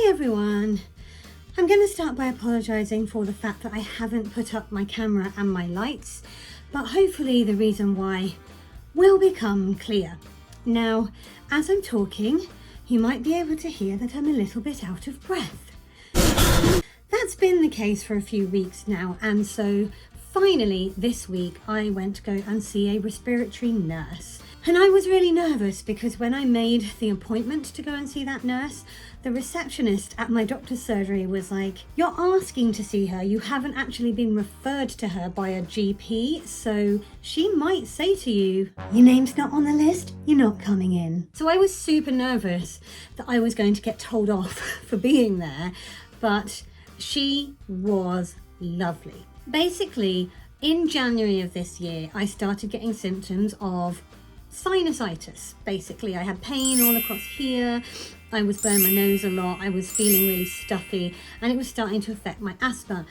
Hi everyone. I'm going to start by apologising for the fact that I haven't put up my camera and my lights, but hopefully the reason why will become clear. Now, as I'm talking, you might be able to hear that I'm a little bit out of breath. That's been the case for a few weeks now, and so finally this week I went to go and see a respiratory nurse. And I was really nervous because when I made the appointment to go and see that nurse, the receptionist at my doctor's surgery was like, "You're asking to see her, you haven't actually been referred to her by a GP, so she might say to you, your name's not on the list, you're not coming in." So I was super nervous that I was going to get told off for being there, but she was lovely. Basically, in January of this year, I started getting symptoms of sinusitis. Basically, I had pain all across here, I was blowing my nose a lot, I was feeling really stuffy, and it was starting to affect my asthma.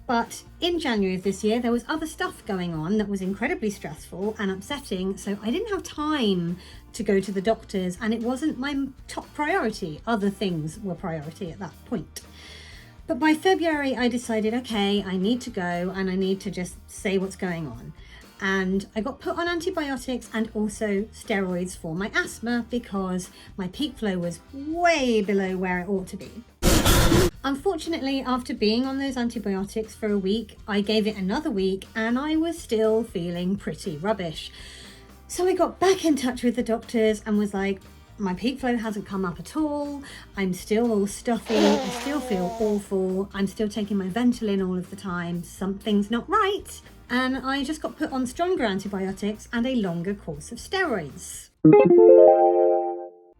But in January of this year, there was other stuff going on that was incredibly stressful and upsetting, so I didn't have time to go to the doctors, and it wasn't my top priority. Other things were priority at that point. But by February, I decided, okay, I need to go and I need to just say what's going on. And I got put on antibiotics and also steroids for my asthma because my peak flow was way below where it ought to be. Unfortunately, after being on those antibiotics for a week, I gave it another week and I was still feeling pretty rubbish. So I got back in touch with the doctors and was like, my peak flow hasn't come up at all, I'm still all stuffy, I still feel awful, I'm still taking my Ventolin all of the time, something's not right. And I just got put on stronger antibiotics and a longer course of steroids.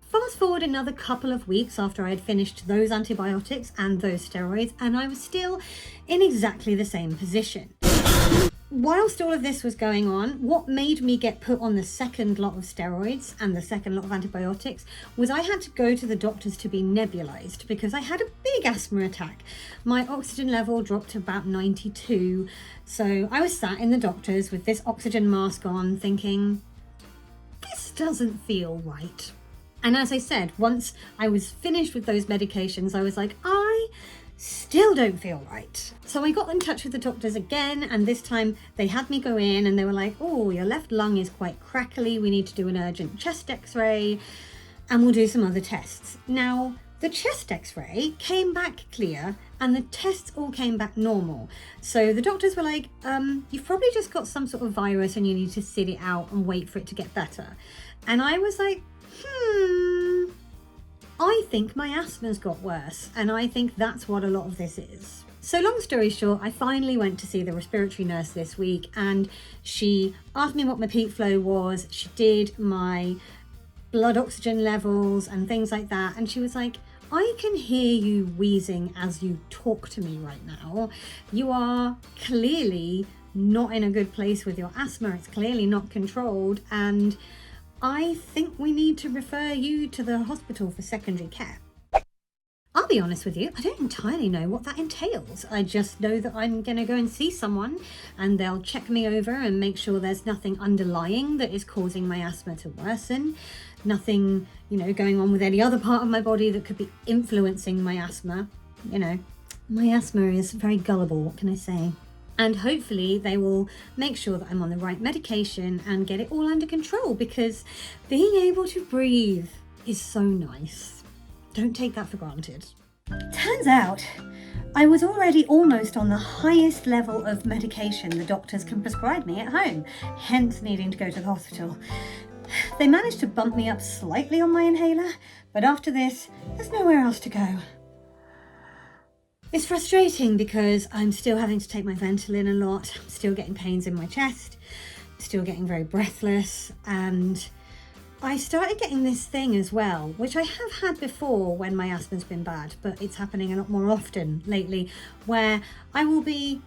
Fast forward another couple of weeks after I had finished those antibiotics and those steroids, and I was still in exactly the same position. Whilst all of this was going on, what made me get put on the second lot of steroids and the second lot of antibiotics was I had to go to the doctors to be nebulized because I had a big asthma attack. My oxygen level dropped to about 92, so I was sat in the doctors with this oxygen mask on thinking, this doesn't feel right. And as I said, once I was finished with those medications, I was like, I still don't feel right. So I got in touch with the doctors again, and this time they had me go in and they were like, oh, your left lung is quite crackly, we need to do an urgent chest x-ray and we'll do some other tests. Now, the chest x-ray came back clear and the tests all came back normal. So the doctors were like, you've probably just got some sort of virus and you need to sit it out and wait for it to get better. And I was like, I think my asthma's got worse, and I think that's what a lot of this is. So long story short, I finally went to see the respiratory nurse this week, and she asked me what my peak flow was. She did my blood oxygen levels and things like that, and she was like, I can hear you wheezing as you talk to me right now. You are clearly not in a good place with your asthma. It's clearly not controlled, and I think we need to refer you to the hospital for secondary care. I'll be honest with you, I don't entirely know what that entails. I just know that I'm going to go and see someone and they'll check me over and make sure there's nothing underlying that is causing my asthma to worsen. Nothing, going on with any other part of my body that could be influencing my asthma. My asthma is very gullible, what can I say? And hopefully they will make sure that I'm on the right medication and get it all under control, because being able to breathe is so nice. Don't take that for granted. Turns out I was already almost on the highest level of medication the doctors can prescribe me at home, hence needing to go to the hospital. They managed to bump me up slightly on my inhaler, but after this, there's nowhere else to go. It's frustrating because I'm still having to take my Ventolin a lot, I'm still getting pains in my chest, still getting very breathless, and I started getting this thing as well, which I have had before when my asthma's been bad, but it's happening a lot more often lately, where I will be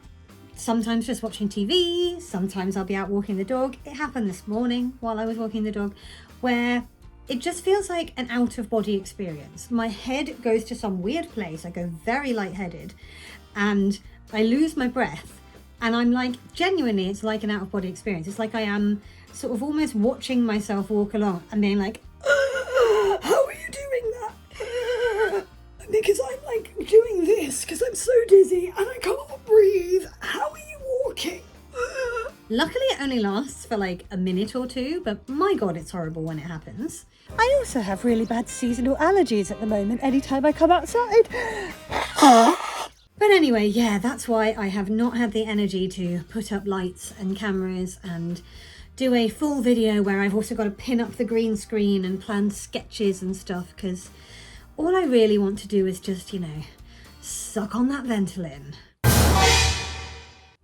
sometimes just watching TV, sometimes I'll be out walking the dog. It happened this morning while I was walking the dog, where it just feels like an out-of-body experience. My head goes to some weird place, I go very lightheaded, and I lose my breath, and I'm like, genuinely, it's like an out-of-body experience. It's like I am sort of almost watching myself walk along and being like, how are you doing that? I'm because I'm like doing this because I'm so dizzy and I can't breathe. How are you walking? Luckily it only lasts for like a minute or two, but my god, it's horrible when it happens. I also have really bad seasonal allergies at the moment anytime I come outside. But anyway, yeah, that's why I have not had the energy to put up lights and cameras and do a full video where I've also got to pin up the green screen and plan sketches and stuff, because all I really want to do is just, suck on that Ventolin.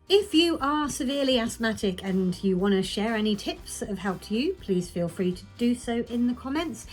If you are severely asthmatic and you want to share any tips that have helped you, please feel free to do so in the comments.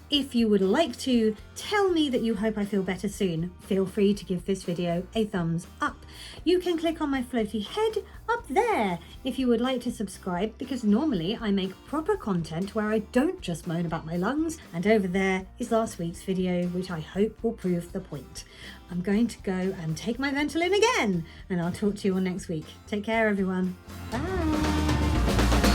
If you would like to tell me that you hope I feel better soon, feel free to give this video a thumbs up. You can click on my floaty head up there if you would like to subscribe, because normally I make proper content where I don't just moan about my lungs, and over there is last week's video, which I hope will prove the point. I'm going to go and take my Ventolin again, and I'll talk to you all next week. Take care, everyone. Bye.